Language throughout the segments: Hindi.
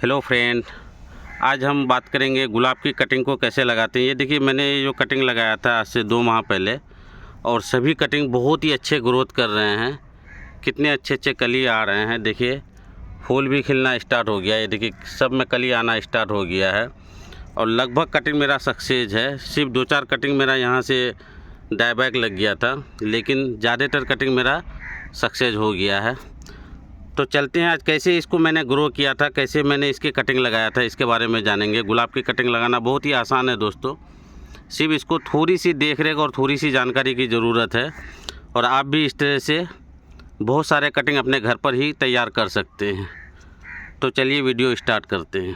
हेलो फ्रेंड, आज हम बात करेंगे गुलाब की कटिंग को कैसे लगाते हैं। ये देखिए, मैंने जो कटिंग लगाया था आज से 2 माह पहले, और सभी कटिंग बहुत ही अच्छे ग्रोथ कर रहे हैं। कितने अच्छे अच्छे कली आ रहे हैं। देखिए, फूल भी खिलना स्टार्ट हो गया है। ये देखिए, सब में कली आना स्टार्ट हो गया है और लगभग कटिंग मेरा सक्सेस है। सिर्फ 2-4 कटिंग मेरा यहाँ से डायबैक लग गया था, लेकिन ज़्यादातर कटिंग मेरा सक्सेस हो गया है। तो चलते हैं आज कैसे इसको मैंने ग्रो किया था, कैसे मैंने इसकी कटिंग लगाया था, इसके बारे में जानेंगे। गुलाब की कटिंग लगाना बहुत ही आसान है दोस्तों। सिर्फ इसको थोड़ी सी देख रेख और थोड़ी सी जानकारी की ज़रूरत है, और आप भी इस तरह से बहुत सारे कटिंग अपने घर पर ही तैयार कर सकते हैं। तो चलिए वीडियो स्टार्ट करते हैं।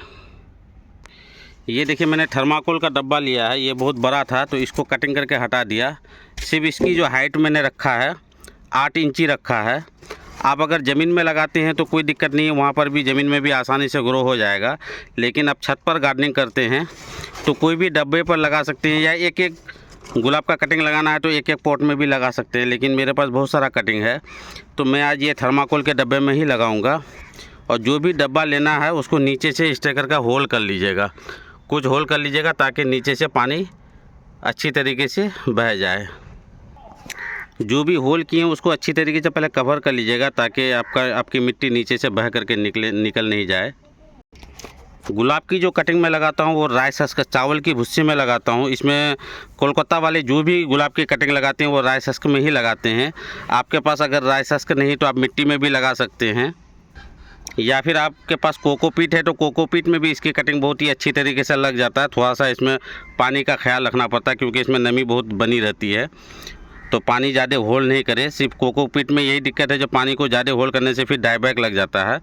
ये देखिए, मैंने थर्माकोल का डब्बा लिया है। ये बहुत बड़ा था तो इसको कटिंग करके हटा दिया। सिर्फ इसकी जो हाइट मैंने रखा है 8 इंची रखा है। आप अगर ज़मीन में लगाते हैं तो कोई दिक्कत नहीं है, वहाँ पर भी ज़मीन में भी आसानी से ग्रो हो जाएगा। लेकिन आप छत पर गार्डनिंग करते हैं तो कोई भी डब्बे पर लगा सकते हैं, या एक एक गुलाब का कटिंग लगाना है तो एक एक पॉट में भी लगा सकते हैं। लेकिन मेरे पास बहुत सारा कटिंग है तो मैं आज ये थर्माकोल के डब्बे में ही लगाऊंगा। और जो भी डब्बा लेना है उसको नीचे से स्टेकर का होल कर लीजिएगा, कुछ होल कर लीजिएगा ताकि नीचे से पानी अच्छी तरीके से बह जाए। जो भी होल किए हैं उसको अच्छी तरीके से पहले कवर कर लीजिएगा ताकि आपकी मिट्टी नीचे से बह करके निकल नहीं जाए। गुलाब की जो कटिंग में लगाता हूँ वो राइस हस्क चावल की भुस्सी में लगाता हूँ। इसमें कोलकाता वाले जो भी गुलाब की कटिंग लगाते हैं वो राइस हस्क में ही लगाते हैं। आपके पास अगर राइस हस्क नहीं तो आप मिट्टी में भी लगा सकते हैं, या फिर आपके पास कोकोपीट है तो कोकोपीट में भी इसकी कटिंग बहुत ही अच्छी तरीके से लग जाता है। थोड़ा सा इसमें पानी का ख्याल रखना पड़ता है क्योंकि इसमें नमी बहुत बनी रहती है, तो पानी ज़्यादा होल नहीं करे। सिर्फ कोकोपीट में यही दिक्कत है, जो पानी को ज़्यादा होल करने से फिर डायबैक लग जाता है।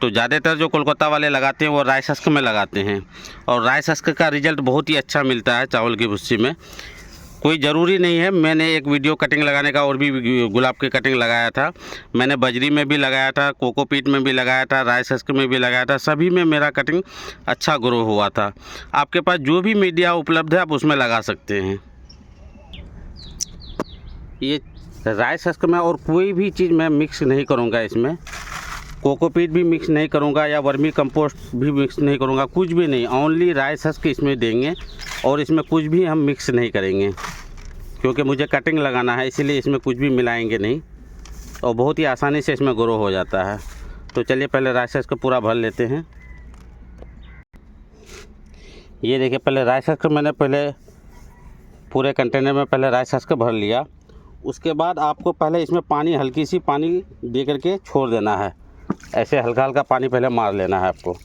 तो ज़्यादातर जो कोलकाता वाले लगाते हैं वो राइस हस्क में लगाते हैं, और राइस हस्क का रिज़ल्ट बहुत ही अच्छा मिलता है चावल की भुस्सी में। कोई ज़रूरी नहीं है, मैंने एक वीडियो कटिंग लगाने का और भी गुलाब की कटिंग लगाया था। मैंने बजरी में भी लगाया था, कोकोपीट में भी लगाया था, राइस हस्क में भी लगाया था। सभी में मेरा कटिंग अच्छा ग्रो हुआ था। आपके पास जो भी मीडिया उपलब्ध है आप उसमें लगा सकते हैं। ये राइस हस्क में और कोई भी चीज़ मैं मिक्स नहीं करूँगा। इसमें कोकोपीट भी मिक्स नहीं करूँगा या वर्मी कंपोस्ट भी मिक्स नहीं करूँगा, कुछ भी नहीं। ओनली राइस हस्क इसमें देंगे और इसमें कुछ भी हम मिक्स नहीं करेंगे क्योंकि मुझे कटिंग लगाना है, इसीलिए इसमें कुछ भी मिलाएंगे नहीं, और बहुत ही आसानी से इसमें ग्रो हो जाता है। तो चलिए पहले राइस हस्क पूरा भर लेते हैं। ये देखिए, पहले राइस हस्क मैंने पहले पूरे कंटेनर में पहले राइस हस्क भर लिया। उसके बाद आपको पहले इसमें पानी, हल्की सी पानी दे करके छोड़ देना है। ऐसे हल्का हल्का पानी पहले मार लेना है आपको।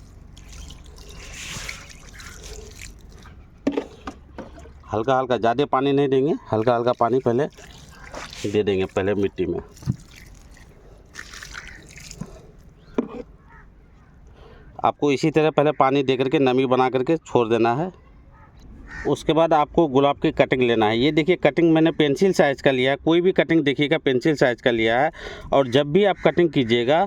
हल्का हल्का, ज़्यादा पानी नहीं देंगे, हल्का हल्का पानी पहले दे देंगे पहले मिट्टी में। आपको इसी तरह पहले पानी दे करके नमी बना करके छोड़ देना है। उसके बाद आपको गुलाब की कटिंग लेना है। ये देखिए, कटिंग मैंने पेंसिल साइज़ का लिया है। कोई भी कटिंग देखिएगा पेंसिल साइज़ का लिया है। और जब भी आप कटिंग कीजिएगा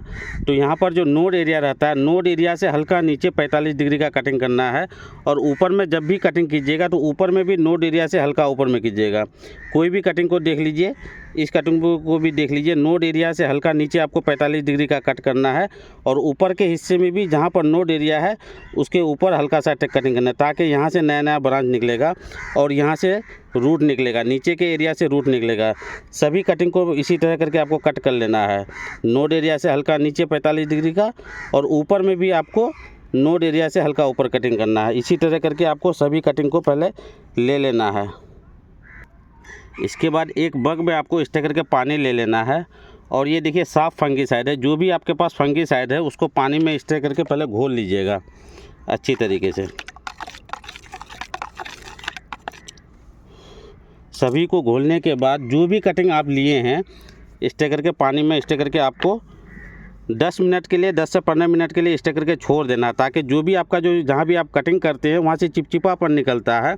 तो यहाँ पर जो नोड एरिया रहता है, नोड एरिया से हल्का नीचे 45 डिग्री का कटिंग करना है। और ऊपर में जब भी कटिंग कीजिएगा तो ऊपर में भी नोड एरिया से हल्का ऊपर में कीजिएगा। कोई भी कटिंग को देख लीजिए, इस कटिंग को भी देख लीजिए, नोड एरिया से हल्का नीचे आपको 45 डिग्री का कट करना है। और ऊपर के हिस्से में भी जहाँ पर नोड एरिया है उसके ऊपर हल्का सा कटिंग करना है, ताकि यहाँ से नया नया ब्रांच निकलेगा और यहाँ से रूट निकलेगा, नीचे के एरिया से रूट निकलेगा। सभी कटिंग को इसी तरह करके आपको कट कर लेना है। नोड एरिया से हल्का नीचे 45 डिग्री का, और ऊपर में भी आपको नोड एरिया से हल्का ऊपर कटिंग करना है। इसी तरह करके आपको सभी कटिंग को पहले ले लेना है। इसके बाद एक बग में आपको इस तरह करके पानी ले लेना है। और ये देखिए, साफ़ फंगिसाइड है। जो भी आपके पास फंगिसाइड है उसको पानी में इस तरह करके पहले घोल लीजिएगा अच्छी तरीके से। सभी को घोलने के बाद जो भी कटिंग आप लिए हैं इस तरह करके पानी में इस तरह करके आपको 10 मिनट के लिए, 10 से 15 मिनट के लिए इस तरह करके छोड़ देना, ताकि जो भी आपका जो जहाँ भी आप कटिंग करते हैं वहाँ से चिपचिपापन निकलता है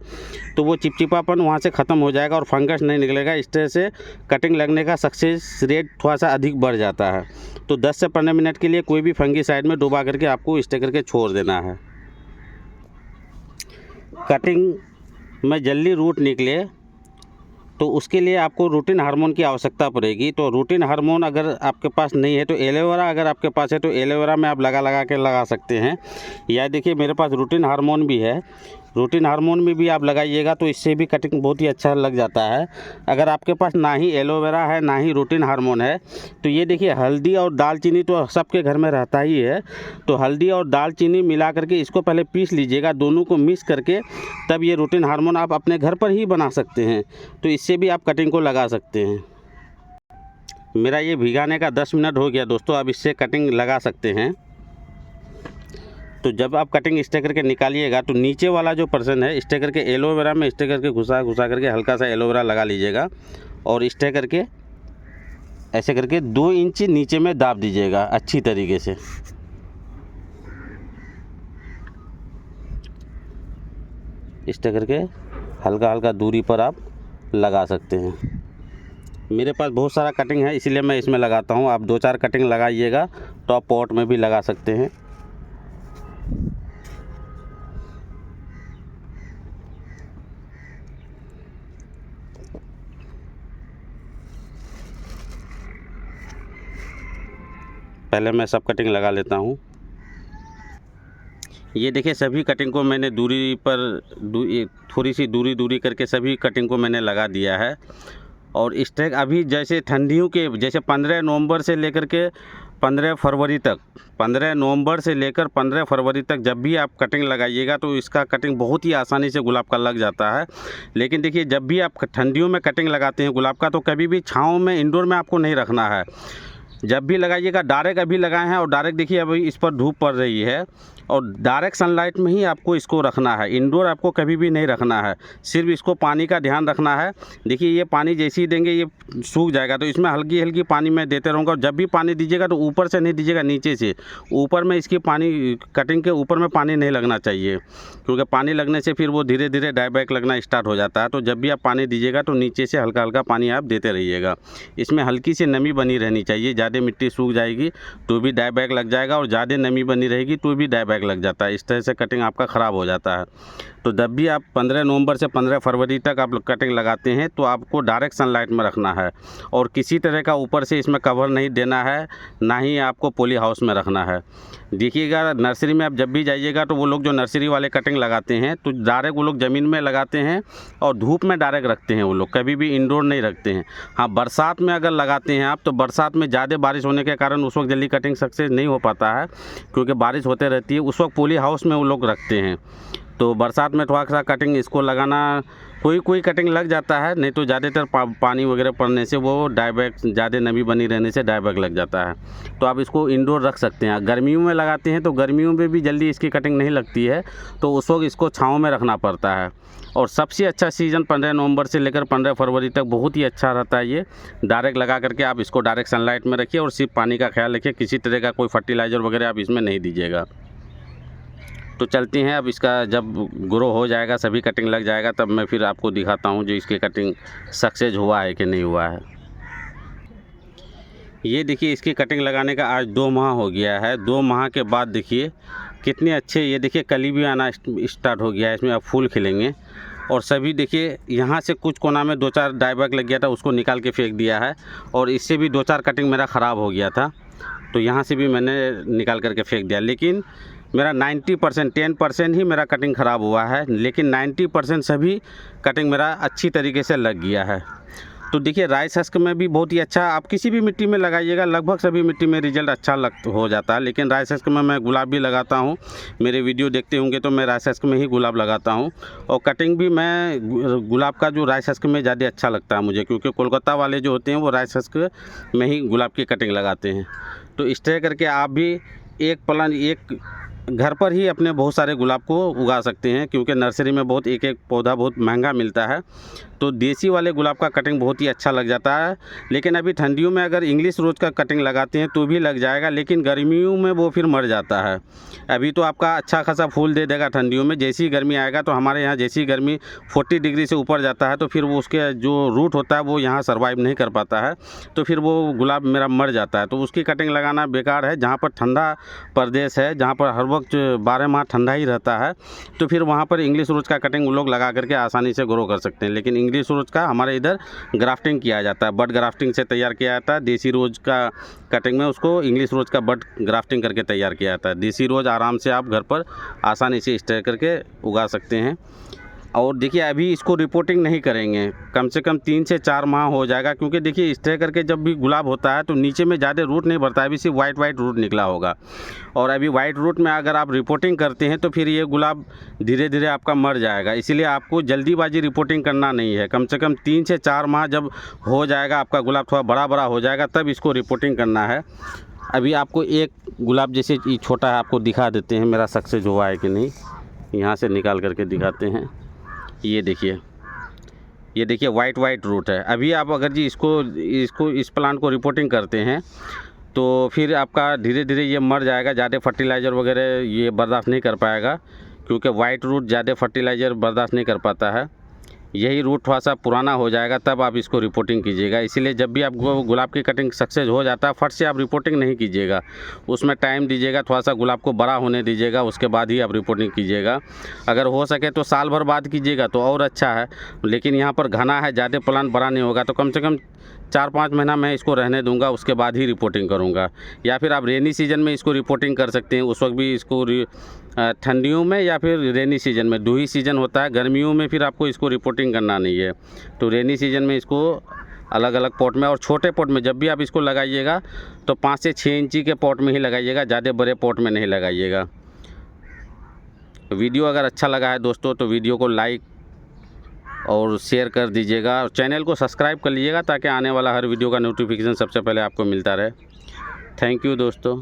तो वो चिपचिपापन वहाँ से ख़त्म हो जाएगा और फंगस नहीं निकलेगा। इस तरह से कटिंग लगने का सक्सेस रेट थोड़ा सा अधिक बढ़ जाता है। तो 10 से 15 मिनट के लिए कोई भी फंगिसाइड में डुबा करके आपको इस तरह करके छोड़ देना है। कटिंग में जल्दी रूट निकले तो उसके लिए आपको रूटिन हार्मोन की आवश्यकता पड़ेगी। तो रूटिन हार्मोन अगर आपके पास नहीं है तो एलोवेरा अगर आपके पास है तो एलोवेरा में आप लगा सकते हैं। या देखिए मेरे पास रूटिन हार्मोन भी है, रूटिन हार्मोन में भी आप लगाइएगा तो इससे भी कटिंग बहुत ही अच्छा लग जाता है। अगर आपके पास ना ही एलोवेरा है ना ही रूटिन हार्मोन है तो ये देखिए हल्दी और दालचीनी तो सबके घर में रहता ही है। तो हल्दी और दालचीनी मिला करके इसको पहले पीस लीजिएगा, दोनों को मिक्स करके तब ये रूटिन हार्मोन आप अपने घर पर ही बना सकते हैं। तो इससे भी आप कटिंग को लगा सकते हैं। मेरा ये भिगाने का 10 मिनट हो गया दोस्तों, अब इससे कटिंग लगा सकते हैं। तो जब आप कटिंग इस करके निकालिएगा तो नीचे वाला जो पर्सन है इस करके एलोवेरा में इस करके घुसा करके हल्का सा एलोवेरा लगा लीजिएगा और इस करके ऐसे करके 2 इंच नीचे में दाब दीजिएगा अच्छी तरीके से। इस करके हल्का हल्का दूरी पर आप लगा सकते हैं। मेरे पास बहुत सारा कटिंग है इसीलिए मैं इसमें लगाता हूँ। आप 2-4 कटिंग लगाइएगा तो आप पॉट में भी लगा सकते हैं। पहले मैं सब कटिंग लगा लेता हूँ। ये देखिए सभी कटिंग को मैंने दूरी पर थोड़ी सी दूरी करके सभी कटिंग को मैंने लगा दिया है। और इस तरह अभी जैसे ठंडियों के जैसे 15 नवंबर से लेकर के 15 फरवरी तक 15 नवंबर से लेकर 15 फरवरी तक जब भी आप कटिंग लगाइएगा तो इसका कटिंग बहुत ही आसानी से गुलाब का लग जाता है। लेकिन देखिए जब भी आप ठंडियों में कटिंग लगाते हैं गुलाब का तो कभी भी छाँव में इंडोर में आपको नहीं रखना है। जब भी लगाइएगा डायरेक्ट अभी लगाए हैं और डायरेक्ट देखिए अभी इस पर धूप पड़ रही है और डायरेक्ट सनलाइट में ही आपको इसको रखना है। इंडोर आपको कभी भी नहीं रखना है, सिर्फ इसको पानी का ध्यान रखना है। देखिए ये पानी जैसे ही देंगे ये सूख जाएगा तो इसमें हल्की हल्की पानी मैं देते रहूँगा। और जब भी पानी दीजिएगा तो ऊपर से नहीं दीजिएगा, नीचे से। ऊपर में इसकी पानी कटिंग के ऊपर में पानी नहीं लगना चाहिए, क्योंकि पानी लगने से फिर वो धीरे धीरे डाईबैक लगना स्टार्ट हो जाता है। तो जब भी आप पानी दीजिएगा तो नीचे से हल्का हल्का पानी आप देते रहिएगा। इसमें हल्की सी नमी बनी रहनी चाहिए, ज़्यादा मिट्टी सूख जाएगी तो भी डाईबैक लग जाएगा और ज़्यादा नमी बनी रहेगी तो भी डाईबैक लग जाता है। इस तरह से कटिंग आपका ख़राब हो जाता है। तो जब भी आप 15 नवंबर से 15 फरवरी तक आप कटिंग लगाते हैं तो आपको डायरेक्ट सनलाइट में रखना है और किसी तरह का ऊपर से इसमें कवर नहीं देना है, ना ही आपको पॉली हाउस में रखना है। देखिएगा नर्सरी में आप जब भी जाइएगा तो वो लोग जो नर्सरी वाले कटिंग लगाते हैं तो डायरेक्ट वो लोग ज़मीन में लगाते हैं और धूप में डायरेक्ट रखते हैं। वो लोग कभी भी इंडोर नहीं रखते हैं। हाँ, बरसात में अगर लगाते हैं आप तो बरसात में ज़्यादा बारिश होने के कारण उस वक्त जल्दी कटिंग सक्सेस नहीं हो पाता है, क्योंकि बारिश होते रहती है। उस वक्त पॉली हाउस में वो लोग रखते हैं। तो बरसात में थोड़ा सा कटिंग इसको लगाना कोई कटिंग लग जाता है, नहीं तो ज़्यादातर पानी वगैरह पड़ने से वो डाईबैक ज़्यादा नमी बनी रहने से डाईबैक लग जाता है। तो आप इसको इंडोर रख सकते हैं। गर्मियों में लगाते हैं तो गर्मियों में भी जल्दी इसकी कटिंग नहीं लगती है, तो उस वक्त इसको छाँव में रखना पड़ता है। और सबसे अच्छा सीज़न 15 नवंबर से लेकर 15 फरवरी तक बहुत ही अच्छा रहता है। ये डायरेक्ट लगा करके आप इसको डायरेक्ट सनलाइट में रखिए और सिर्फ पानी का ख्याल रखिए, किसी तरह का कोई फर्टिलाइज़र वगैरह आप इसमें नहीं दीजिएगा। तो चलती हैं, अब इसका जब ग्रो हो जाएगा सभी कटिंग लग जाएगा तब मैं फिर आपको दिखाता हूँ जो इसकी कटिंग सक्सेस हुआ है कि नहीं हुआ है। ये देखिए इसकी कटिंग लगाने का आज 2 माह हो गया है। 2 माह के बाद देखिए कितने अच्छे, ये देखिए कली भी आना स्टार्ट हो गया है, इसमें अब फूल खिलेंगे। और सभी देखिए यहाँ से कुछ कोना में 2-4 डाईबैक लग गया था, उसको निकाल के फेंक दिया है। और इससे भी 2-4 कटिंग मेरा ख़राब हो गया था, तो यहाँ से भी मैंने निकाल करके फेंक दिया। लेकिन मेरा 90% 10% ही मेरा कटिंग ख़राब हुआ है, लेकिन 90% सभी कटिंग मेरा अच्छी तरीके से लग गया है। तो देखिए राइस हस्क में भी बहुत ही अच्छा, आप किसी भी मिट्टी में लगाइएगा लगभग सभी मिट्टी में रिजल्ट अच्छा हो जाता है। लेकिन राइस हस्क में मैं गुलाब भी लगाता हूँ, मेरे वीडियो देखते होंगे तो मैं राइस हस्क में ही गुलाब लगाता हूँ। और कटिंग भी मैं गुलाब का जो राइस हस्क में ज़्यादा अच्छा लगता है मुझे, क्योंकि कोलकाता वाले जो होते हैं वो राइस हस्क में ही गुलाब की कटिंग लगाते हैं। तो इस तरह करके आप भी एक घर पर ही अपने बहुत सारे गुलाब को उगा सकते हैं, क्योंकि नर्सरी में बहुत एक पौधा बहुत महंगा मिलता है। तो देसी वाले गुलाब का कटिंग बहुत ही अच्छा लग जाता है। लेकिन अभी ठंडियों में अगर इंग्लिश रोज़ का कटिंग लगाते हैं तो भी लग जाएगा, लेकिन गर्मियों में वो फिर मर जाता है। अभी तो आपका अच्छा खासा फूल दे देगा ठंडियों में, जैसी ही गर्मी आएगा तो हमारे यहाँ जैसी गर्मी 40 डिग्री से ऊपर जाता है तो फिर वो उसके जो रूट होता है वो यहाँ सर्वाइव नहीं कर पाता है, तो फिर वो गुलाब मेरा मर जाता है। तो उसकी कटिंग लगाना बेकार है। जहाँ पर ठंडा प्रदेश है, जहाँ पर हर वक्त 12 माह ठंडा ही रहता है, तो फिर वहाँ पर इंग्लिश रोज़ का कटिंग वो लोग लगा करके आसानी से ग्रो कर सकते हैं। लेकिन इंग्लिश इंग्लिश रोज़ का हमारे इधर ग्राफ्टिंग किया जाता है, बड ग्राफ्टिंग से तैयार किया जाता है। देसी रोज़ का कटिंग में उसको इंग्लिश रोज़ का बड ग्राफ्टिंग करके तैयार किया जाता है। देसी रोज़ आराम से आप घर पर आसानी से स्टे करके उगा सकते हैं। और देखिए अभी इसको रिपोर्टिंग नहीं करेंगे, कम से कम 3 से 4 माह हो जाएगा, क्योंकि देखिए स्टे करके जब भी गुलाब होता है तो नीचे में ज़्यादा रूट नहीं बढ़ता है, अभी सिर्फ वाइट रूट निकला होगा। और अभी वाइट रूट में अगर आप रिपोर्टिंग करते हैं तो फिर ये गुलाब धीरे धीरे आपका मर जाएगा। इसीलिए आपको जल्दीबाजी रिपोर्टिंग करना नहीं है, कम से कम 3 से 4 माह जब हो जाएगा, आपका गुलाब थोड़ा बड़ा बड़ा हो जाएगा, तब इसको रिपोर्टिंग करना है। अभी आपको एक गुलाब जैसे ये छोटा है, आपको दिखा देते हैं मेरा सक्सेस हुआ है कि नहीं, यहाँ से निकाल करके दिखाते हैं। ये देखिए वाइट रूट है। अभी आप अगर जी इसको इस प्लांट को रिपोर्टिंग करते हैं तो फिर आपका धीरे धीरे ये मर जाएगा, ज़्यादा फर्टिलाइज़र वगैरह ये बर्दाश्त नहीं कर पाएगा, क्योंकि वाइट रूट ज़्यादा फर्टिलाइज़र बर्दाश्त नहीं कर पाता है। यही रूट थोड़ा सा पुराना हो जाएगा तब आप इसको रिपोर्टिंग कीजिएगा। इसीलिए जब भी आप गुलाब की कटिंग सक्सेस हो जाता है, फट से आप रिपोर्टिंग नहीं कीजिएगा, उसमें टाइम दीजिएगा, थोड़ा सा गुलाब को बड़ा होने दीजिएगा, उसके बाद ही आप रिपोर्टिंग कीजिएगा। अगर हो सके तो साल भर बाद कीजिएगा तो और अच्छा है, लेकिन यहाँ पर घना है, ज़्यादा प्लांट बड़ा नहीं होगा, तो कम से कम 4-5 महीना मैं इसको रहने दूंगा, उसके बाद ही रिपोर्टिंग करूंगा। या फिर आप रेनी सीजन में इसको रिपोर्टिंग कर सकते हैं, उस वक्त भी इसको ठंडियों में या फिर रेनी सीजन में, 2 ही सीज़न होता है। गर्मियों में फिर आपको इसको रिपोर्टिंग करना नहीं है, तो रेनी सीजन में इसको अलग अलग पॉट में और छोटे पॉट में जब भी आप इसको लगाइएगा तो 5 से 6 इंची के पॉट में ही लगाइएगा, ज़्यादा बड़े पॉट में नहीं लगाइएगा। वीडियो अगर अच्छा लगा है दोस्तों तो वीडियो को लाइक और शेयर कर दीजिएगा, और चैनल को सब्सक्राइब कर लीजिएगा ताकि आने वाला हर वीडियो का नोटिफिकेशन सबसे पहले आपको मिलता रहे। थैंक यू दोस्तों।